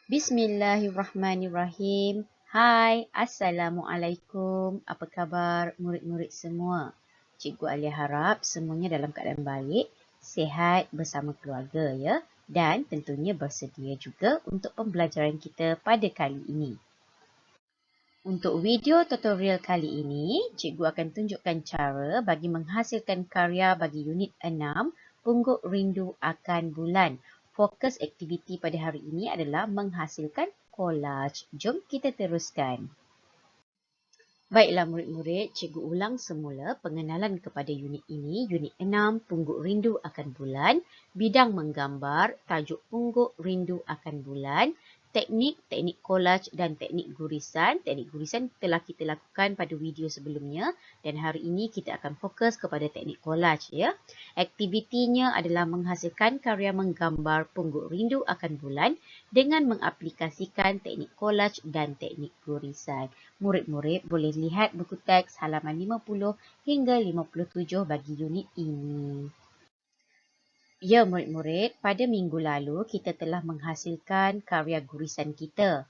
Bismillahirrahmanirrahim. Hai, Assalamualaikum. Apa khabar murid-murid semua? Cikgu Alia harap semuanya dalam keadaan baik, sihat bersama keluarga ya. Dan tentunya bersedia juga untuk pembelajaran kita pada kali ini. Untuk video tutorial kali ini, cikgu akan tunjukkan cara bagi menghasilkan karya bagi unit 6, Pungguk Rindu Akan Bulan. Fokus aktiviti pada hari ini adalah menghasilkan collage. Jom kita teruskan. Baiklah murid-murid, cikgu ulang semula pengenalan kepada unit ini. Unit 6, Pungguk Rindu Akan Bulan. Bidang menggambar, tajuk Pungguk Rindu Akan Bulan. Teknik collage dan teknik gurisan. Teknik gurisan telah kita lakukan pada video sebelumnya dan hari ini kita akan fokus kepada teknik collage ya. Aktivitinya adalah menghasilkan karya menggambar Pungguk Rindu Akan Bulan dengan mengaplikasikan teknik collage dan teknik gurisan. Murid-murid boleh lihat buku teks halaman 50 hingga 57 bagi unit ini. Ya murid-murid, pada minggu lalu kita telah menghasilkan karya gurisan kita.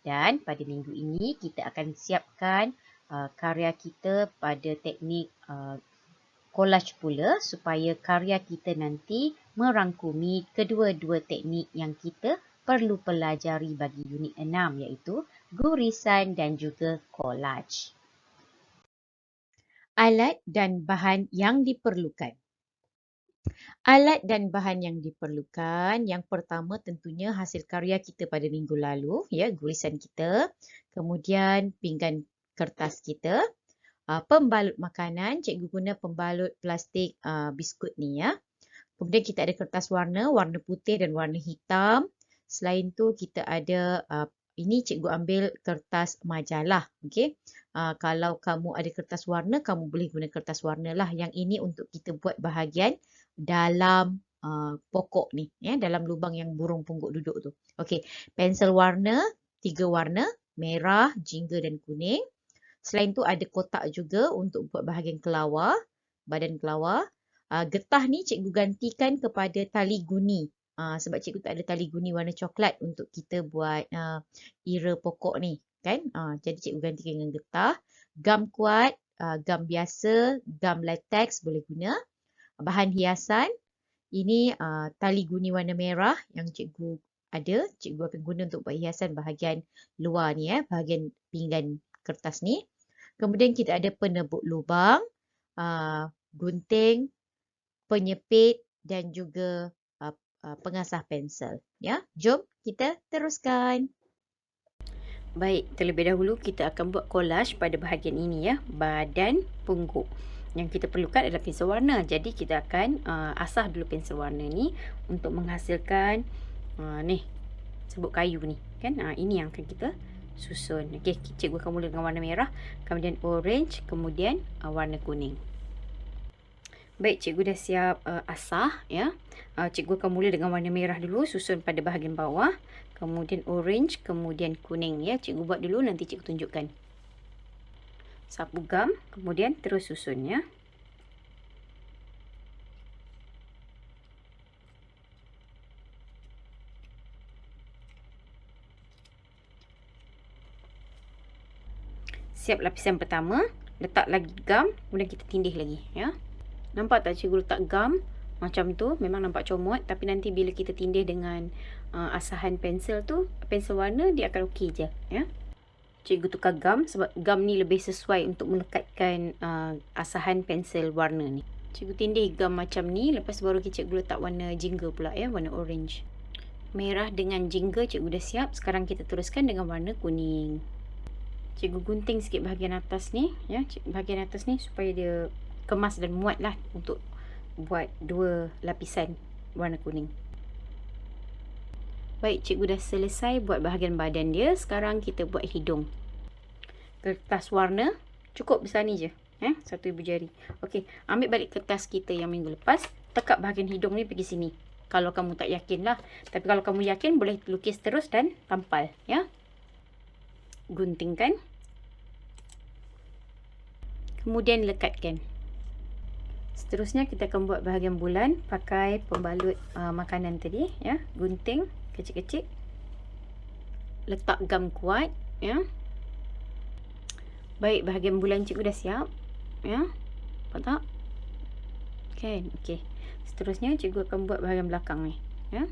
Dan pada minggu ini kita akan siapkan karya kita pada teknik collage pula supaya karya kita nanti merangkumi kedua-dua teknik yang kita perlu pelajari bagi unit 6 iaitu gurisan dan juga collage. Alat dan bahan yang diperlukan. Alat dan bahan yang diperlukan, yang pertama tentunya hasil karya kita pada minggu lalu, ya, gurisan kita. Kemudian pinggan kertas kita. Pembalut makanan, cikgu guna pembalut plastik biskut ni ya. Kemudian kita ada kertas warna putih dan warna hitam. Selain tu kita ada, ini cikgu ambil kertas majalah. Okay? Kalau kamu ada kertas warna, kamu boleh guna kertas warna lah. Yang ini untuk kita buat bahagian dalam pokok ni. Ya, dalam lubang yang burung pungguk duduk tu. Okay. Pensel warna, 3 warna, merah, jingga dan kuning. Selain tu ada kotak juga untuk buat bahagian kelawar, badan kelawar. Getah ni cikgu gantikan kepada tali guni. Sebab cikgu tak ada tali guni warna coklat untuk kita buat ira pokok ni. Kan? Jadi cikgu gantikan dengan getah. Gam kuat, gam biasa, gam latex boleh guna. Bahan hiasan, ini tali guni warna merah yang cikgu ada. Cikgu akan guna untuk buat hiasan bahagian luar ni, bahagian pinggan kertas ni. Kemudian kita ada penebuk lubang, gunting, penyepit dan juga pengasah pensel. Ya, jom kita teruskan. Baik, terlebih dahulu kita akan buat collage pada bahagian ini ya, badan pungguk. Yang kita perlukan adalah pensel warna. Jadi kita akan asah dulu pensel warna ni untuk menghasilkan ni sebut kayu ni kan. Ini yang akan kita susun. Okey, cikgu akan mula dengan warna merah, kemudian orange, kemudian warna kuning. Baik, cikgu dah siap asah ya. Cikgu akan mula dengan warna merah dulu, susun pada bahagian bawah, kemudian orange, kemudian kuning ya. Cikgu buat dulu, nanti cikgu tunjukkan. Sapu gam, kemudian terus susun ya. Siap lapisan pertama, letak lagi gam, kemudian kita tindih lagi ya. Nampak tak cikgu letak gam macam tu, memang nampak comot, tapi nanti bila kita tindih dengan asahan pensel tu, pensel warna, dia akan okey je ya. Cikgu tukar gam sebab gam ni lebih sesuai untuk melekatkan asahan pensel warna ni. Cikgu tindih gam macam ni, lepas baru cikgu letak warna jingga pula ya, warna orange. Merah dengan jingga cikgu dah siap. Sekarang kita teruskan dengan warna kuning. Cikgu gunting sikit bahagian atas ni ya, bahagian atas ni supaya dia kemas dan muat lah untuk buat 2 lapisan warna kuning. Baik, cikgu dah selesai buat bahagian badan dia. Sekarang kita buat hidung. Kertas warna cukup besar ni je, 1 ibu jari. Okey, ambil balik kertas kita yang minggu lepas, tekap bahagian hidung ni pergi sini. Kalau kamu tak yakin lah, tapi kalau kamu yakin boleh lukis terus dan tampal ya. Guntingkan, kemudian lekatkan. Seterusnya kita akan buat bahagian bulan pakai pembalut makanan tadi ya. Gunting kecil-kecil. letak gam kuat, ya. Baik, bahagian bulan cikgu dah siap, ya. Nampak tak? Kan? Okey. Seterusnya cikgu akan buat bahagian belakang ni, ya.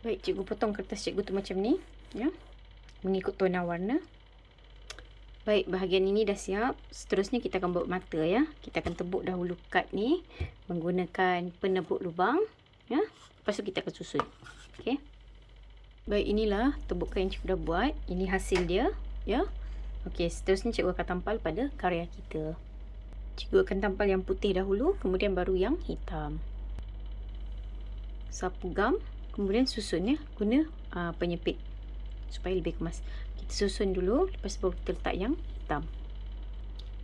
Baik, cikgu potong kertas cikgu tu macam ni, ya. Mengikut tona warna. Baik, bahagian ini dah siap. Seterusnya kita akan buat mata, ya. Kita akan tebuk dahulu kad ni menggunakan penebuk lubang, ya. Lepas tu kita akan susun. Okey. Baik, inilah tebukan yang cikgu dah buat. Ini hasil dia, ya. Okey, seterusnya cikgu akan tampal pada karya kita. Cikgu akan tampal yang putih dahulu, kemudian baru yang hitam. Sapu gam, kemudian susun, ya, guna penyepit supaya lebih kemas. Kita susun dulu, lepas baru kita letak yang hitam.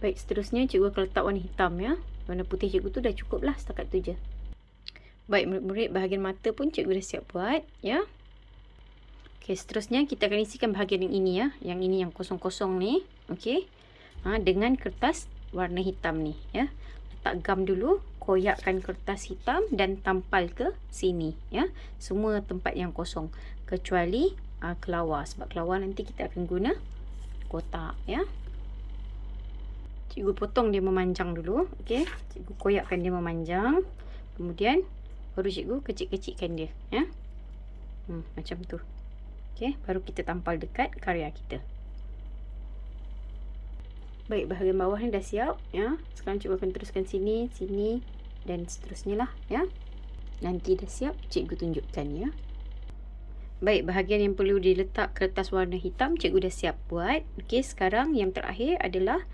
Baik, seterusnya cikgu akan letak warna hitam, ya. Warna putih cikgu tu dah cukup lah, setakat tu je. Baik, murid-murid, bahagian mata pun cikgu dah siap buat, ya. Okey, seterusnya kita akan isikan bahagian yang ini, ya. Yang ini yang kosong-kosong ni, okey. Dengan kertas warna hitam ni, ya. Letak gam dulu, koyakkan kertas hitam dan tampal ke sini, ya. Semua tempat yang kosong kecuali kelawar, sebab kelawar nanti kita akan guna kotak, ya. Cikgu potong dia memanjang dulu, okey. Cikgu koyakkan dia memanjang. Kemudian baru cikgu kecil-kecilkan dia, ya. Macam tu. Okey, baru kita tampal dekat karya kita. Baik, bahagian bawah ni dah siap, ya. Sekarang cikgu akan teruskan sini, sini dan seterusnya lah, ya. Nanti dah siap, cikgu tunjukkan, ya. Baik, bahagian yang perlu diletak kertas warna hitam cikgu dah siap buat. Okey, sekarang yang terakhir adalah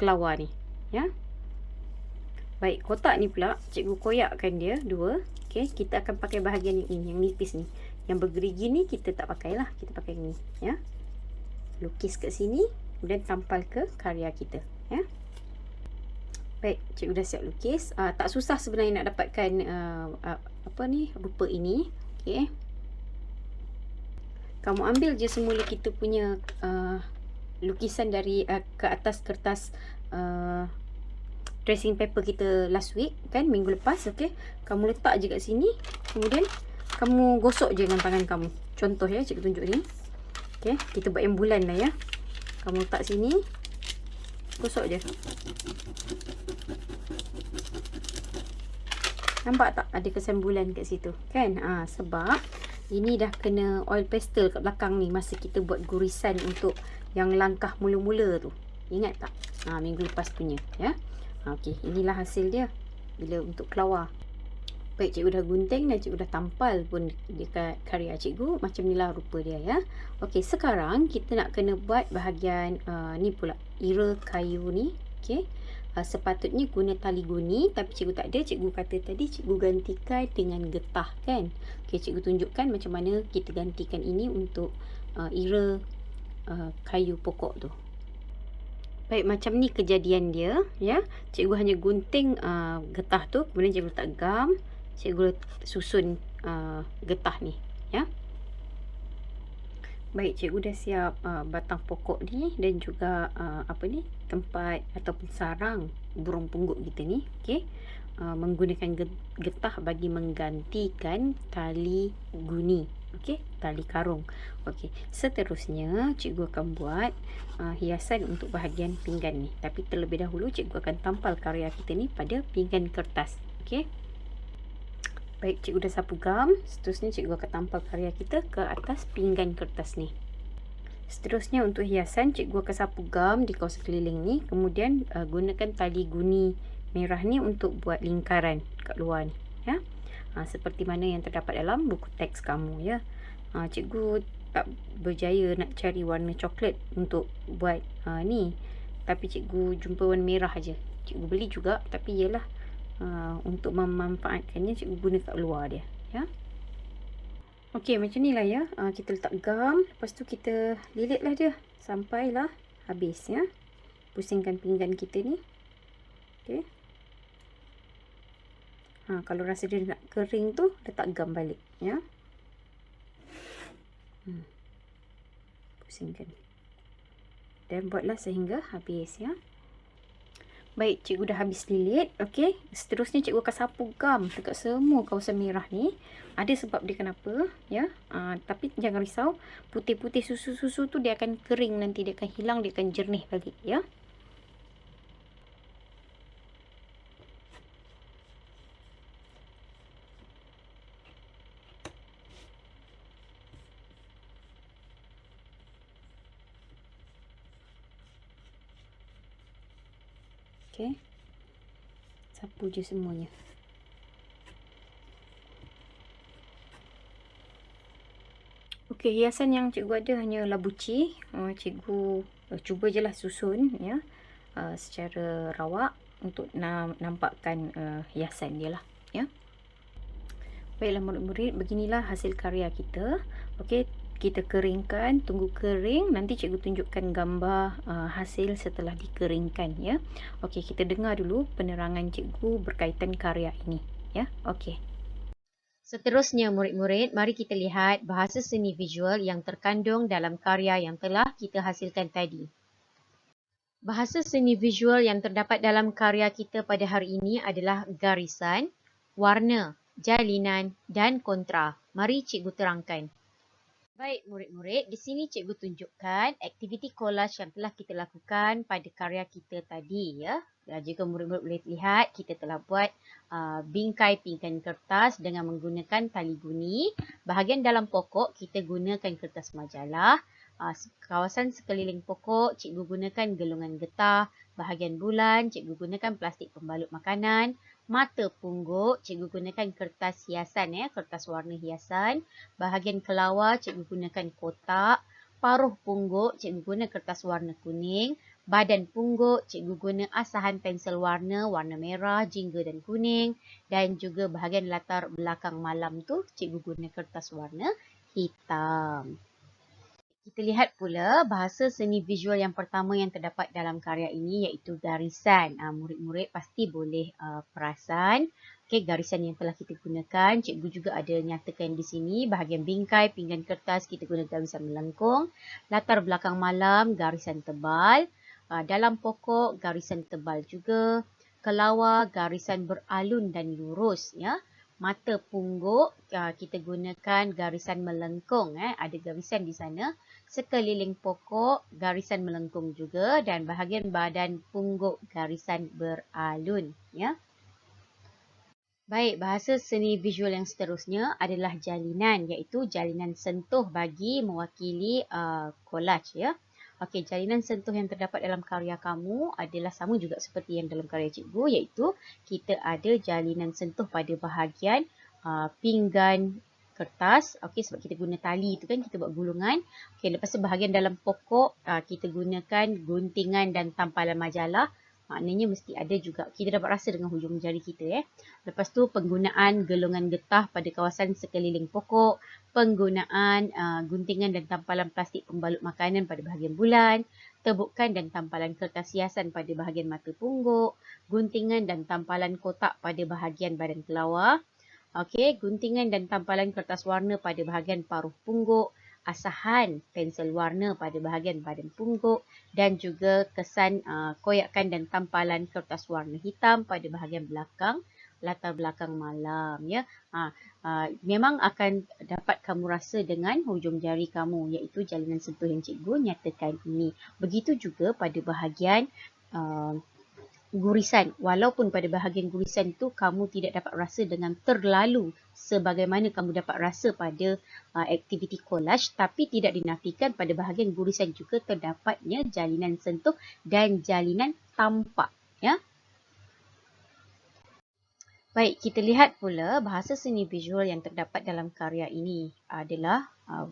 kelawar ni, ya. Baik, kotak ni pula cikgu koyakkan dia dua. Okey, kita akan pakai bahagian yang ini, yang nipis ni. Yang bergerigi ni kita tak pakailah, kita pakai ni, ya. Lukis kat sini, kemudian tampal ke karya kita, ya. Baik, cikgu dah siap lukis. Tak susah sebenarnya nak dapatkan rupa ini. Okey. Kamu ambil je semula kita punya lukisan dari ke atas kertas tracing paper kita last week, kan, minggu lepas. Okey, kamu letak je kat sini, kemudian kamu gosok je dengan tangan kamu. Contoh, ya, cikgu tunjuk ni. Okey, kita buat yang bulan lah, ya. Kamu letak sini, gosok je. Nampak tak ada kesan bulan kat situ, kan? Sebab ini dah kena oil pastel kat belakang ni masa kita buat gurisan untuk yang langkah mula-mula tu. Ingat tak? Minggu lepas punya, ya. Okey, inilah hasil dia bila untuk kelawar. Baik, cikgu dah gunting dan cikgu dah tampal pun dekat karya cikgu. Macam inilah rupa dia, ya. Okey, sekarang kita nak kena buat bahagian ni pula, ira kayu ni. Okey, sepatutnya guna tali guni, tapi cikgu tak ada. Cikgu kata tadi cikgu gantikan dengan getah, kan. Okey, cikgu tunjukkan macam mana kita gantikan ini untuk ira kayu pokok tu. Baik, macam ni kejadian dia, ya. Cikgu hanya gunting getah tu, kemudian cikgu letak gam, cikgu susun getah ni, ya. Baik, cikgu dah siap batang pokok ni dan juga tempat ataupun sarang burung pungguk kita ni. Okey, menggunakan getah bagi menggantikan tali guni. Okey, tali karung. Okey, seterusnya cikgu akan buat hiasan untuk bahagian pinggan ni. Tapi terlebih dahulu cikgu akan tampal karya kita ni pada pinggan kertas. Okey. Baik, cikgu dah sapu gam. Seterusnya cikgu akan tampal karya kita ke atas pinggan kertas ni. Seterusnya untuk hiasan, cikgu akan sapu gam di kawasan keliling ni. Kemudian gunakan tali guni merah ni untuk buat lingkaran kat luar ni, ya. Seperti mana yang terdapat dalam buku teks kamu, ya. Cikgu tak berjaya nak cari warna coklat untuk buat ni. Tapi cikgu jumpa warna merah aja. Cikgu beli juga, tapi ialah untuk memanfaatkannya cikgu guna kat luar dia, ya. Okey, macam ni lah, ya. Kita letak gam, lepas tu kita lilitlah dia sampailah habis, ya. Pusingkan pinggan kita ni. Okey. Kalau rasa dia nak kering tu, letak gam balik, ya. Pusingkan dan buatlah sehingga habis, ya. Baik, cikgu dah habis lilit. Okey, seterusnya cikgu akan sapu gam dekat semua kawasan merah ni. Ada sebab dia kenapa, ya. Tapi jangan risau, putih-putih susu-susu tu dia akan kering nanti, dia akan hilang, dia akan jernih balik, ya. Okey. Sapu je semuanya. Okey, hiasan yang cikgu ada hanya labuci. Cikgu cuba je lah susun, ya, secara rawak untuk nampakkan hiasan dia lah, ya. Baiklah murid-murid, beginilah hasil karya kita. Okey, kita keringkan, tunggu kering, nanti cikgu tunjukkan gambar hasil setelah dikeringkan, ya. Okey, kita dengar dulu penerangan cikgu berkaitan karya ini, ya. Okey. Seterusnya murid-murid, mari kita lihat bahasa seni visual yang terkandung dalam karya yang telah kita hasilkan tadi. Bahasa seni visual yang terdapat dalam karya kita pada hari ini adalah garisan, warna, jalinan dan kontra. Mari cikgu terangkan. Baik murid-murid, di sini cikgu tunjukkan aktiviti collage yang telah kita lakukan pada karya kita tadi, ya. Jika murid-murid boleh lihat, kita telah buat bingkai pinggan kertas dengan menggunakan tali guni. Bahagian dalam pokok kita gunakan kertas majalah. Kawasan sekeliling pokok cikgu gunakan gelungan getah. Bahagian bulan cikgu gunakan plastik pembalut makanan. Mata pungguk cikgu gunakan kertas hiasan, kertas warna hiasan. Bahagian kelawar cikgu gunakan kotak. Paruh pungguk cikgu guna kertas warna kuning. Badan pungguk cikgu guna asahan pensel warna merah, jingga dan kuning. Dan juga bahagian latar belakang malam tu cikgu guna kertas warna hitam. Kita lihat pula bahasa seni visual yang pertama yang terdapat dalam karya ini iaitu garisan. Murid-murid pasti boleh perasan. Okey, garisan yang telah kita gunakan. Cikgu juga ada nyatakan di sini bahagian bingkai, pinggan kertas kita guna garisan melengkung. Latar belakang malam, garisan tebal. Dalam pokok, garisan tebal juga. Kelawar, garisan beralun dan lurus, ya. Mata pungguk, kita gunakan garisan melengkung. Ada garisan di sana. Sekeliling pokok, garisan melengkung juga. Dan bahagian badan pungguk, garisan beralun, ya. Baik, bahasa seni visual yang seterusnya adalah jalinan, iaitu jalinan sentuh bagi mewakili collage, ya. Okey, jalinan sentuh yang terdapat dalam karya kamu adalah sama juga seperti yang dalam karya cikgu, iaitu kita ada jalinan sentuh pada bahagian pinggan kertas. Okey, sebab kita guna tali tu kan, kita buat gulungan. Okey, lepas tu bahagian dalam pokok kita gunakan guntingan dan tampalan majalah. Maknanya mesti ada juga. Kita dapat rasa dengan hujung jari kita. Lepas tu penggunaan gelungan getah pada kawasan sekeliling pokok. Penggunaan guntingan dan tampalan plastik pembalut makanan pada bahagian bulan. Tebukan dan tampalan kertas hiasan pada bahagian mata pungguk. Guntingan dan tampalan kotak pada bahagian badan kelawar. Okey, guntingan dan tampalan kertas warna pada bahagian paruh pungguk. Asahan pensel warna pada bahagian badan pungguk dan juga kesan koyakan dan tampalan kertas warna hitam pada bahagian belakang latar belakang malam, ya. Memang akan dapat kamu rasa dengan hujung jari kamu, iaitu jalinan sentuh yang cikgu nyatakan ini. Begitu juga pada bahagian gurisan. Walaupun pada bahagian gurisan itu kamu tidak dapat rasa dengan terlalu sebagaimana kamu dapat rasa pada aktiviti collage, tapi tidak dinafikan pada bahagian gurisan juga terdapatnya jalinan sentuh dan jalinan tampak, ya. Baik, kita lihat pula bahasa seni visual yang terdapat dalam karya ini adalah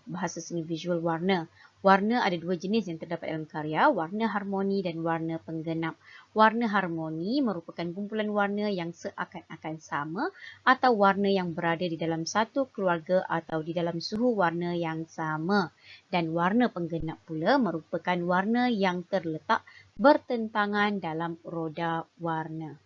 bahasa seni visual warna. Warna ada dua jenis yang terdapat dalam karya, warna harmoni dan warna penggenap. Warna harmoni merupakan kumpulan warna yang seakan-akan sama atau warna yang berada di dalam satu keluarga atau di dalam suhu warna yang sama. Dan warna penggenap pula merupakan warna yang terletak bertentangan dalam roda warna.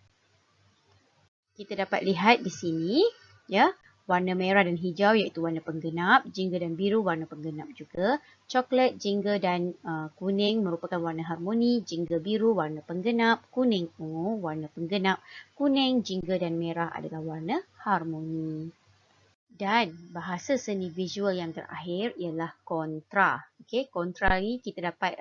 Kita dapat lihat di sini, ya, Warna merah dan hijau iaitu warna penggenap. Jingga dan biru warna penggenap juga. Coklat, jingga dan kuning merupakan warna harmoni. Jingga biru warna penggenap. Kuning, ungu warna penggenap. Kuning, jingga dan merah adalah warna harmoni. Dan bahasa seni visual yang terakhir ialah kontra. Okey, kontra ni kita dapat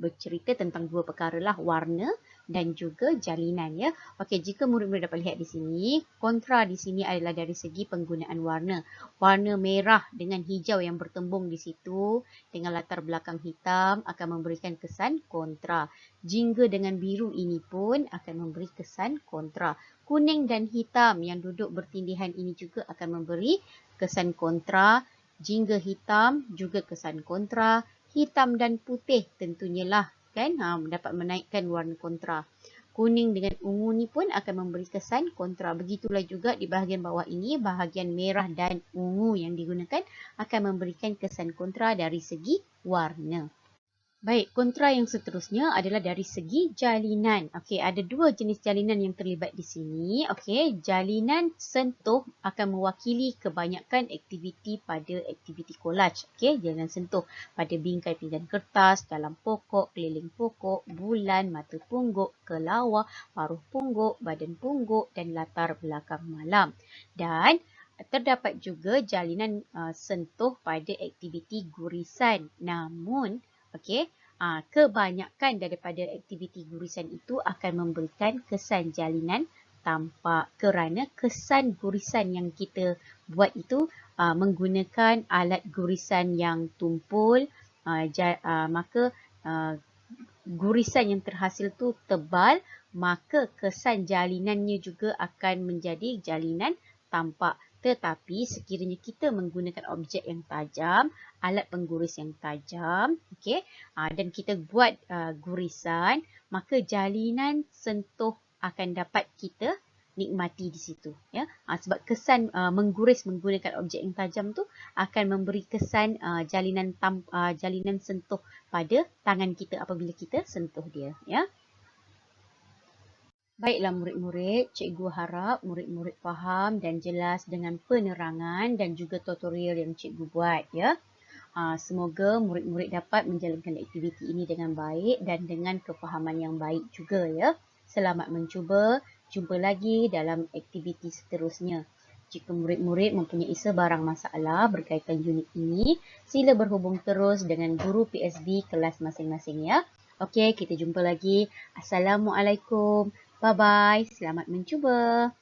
bercerita tentang dua perkara lah, warna dan juga jalinan ya. Okey, jika murid-murid dapat lihat di sini, kontra di sini adalah dari segi penggunaan warna. Warna merah dengan hijau yang bertembung di situ dengan latar belakang hitam akan memberikan kesan kontra. Jingga dengan biru ini pun akan memberi kesan kontra. Kuning dan hitam yang duduk bertindihan ini juga akan memberi kesan kontra. Jingga hitam juga kesan kontra. Hitam dan putih tentunya lah kan dapat menaikkan warna kontra. Kuning dengan ungu ni pun akan memberi kesan kontra. Begitulah juga di bahagian bawah ini, bahagian merah dan ungu yang digunakan akan memberikan kesan kontra dari segi warna. Baik, kontra yang seterusnya adalah dari segi jalinan. Okey, ada dua jenis jalinan yang terlibat di sini. Okey, jalinan sentuh akan mewakili kebanyakan aktiviti pada aktiviti collage. Okey, jalinan sentuh pada bingkai pinggan kertas, dalam pokok, keliling pokok, bulan, mata pungguk, kelawar, paruh pungguk, badan pungguk dan latar belakang malam. Dan terdapat juga jalinan sentuh pada aktiviti gurisan. Namun, okey, kebanyakan daripada aktiviti gurisan itu akan memberikan kesan jalinan tampak kerana kesan gurisan yang kita buat itu menggunakan alat gurisan yang tumpul, maka gurisan yang terhasil tu tebal, maka kesan jalinannya juga akan menjadi jalinan tampak. Tetapi sekiranya kita menggunakan objek yang tajam, alat pengguris yang tajam, okey, dan kita buat gurisan, maka jalinan sentuh akan dapat kita nikmati di situ ya. Sebab kesan mengguris menggunakan objek yang tajam tu akan memberi kesan jalinan sentuh pada tangan kita apabila kita sentuh dia ya. Baiklah murid-murid, cikgu harap murid-murid faham dan jelas dengan penerangan dan juga tutorial yang cikgu buat ya. Semoga murid-murid dapat menjalankan aktiviti ini dengan baik dan dengan kefahaman yang baik juga ya. Selamat mencuba, jumpa lagi dalam aktiviti seterusnya. Jika murid-murid mempunyai sebarang masalah berkaitan unit ini, sila berhubung terus dengan guru PSB kelas masing-masing ya. Okey, kita jumpa lagi. Assalamualaikum. Bye-bye. Selamat mencuba.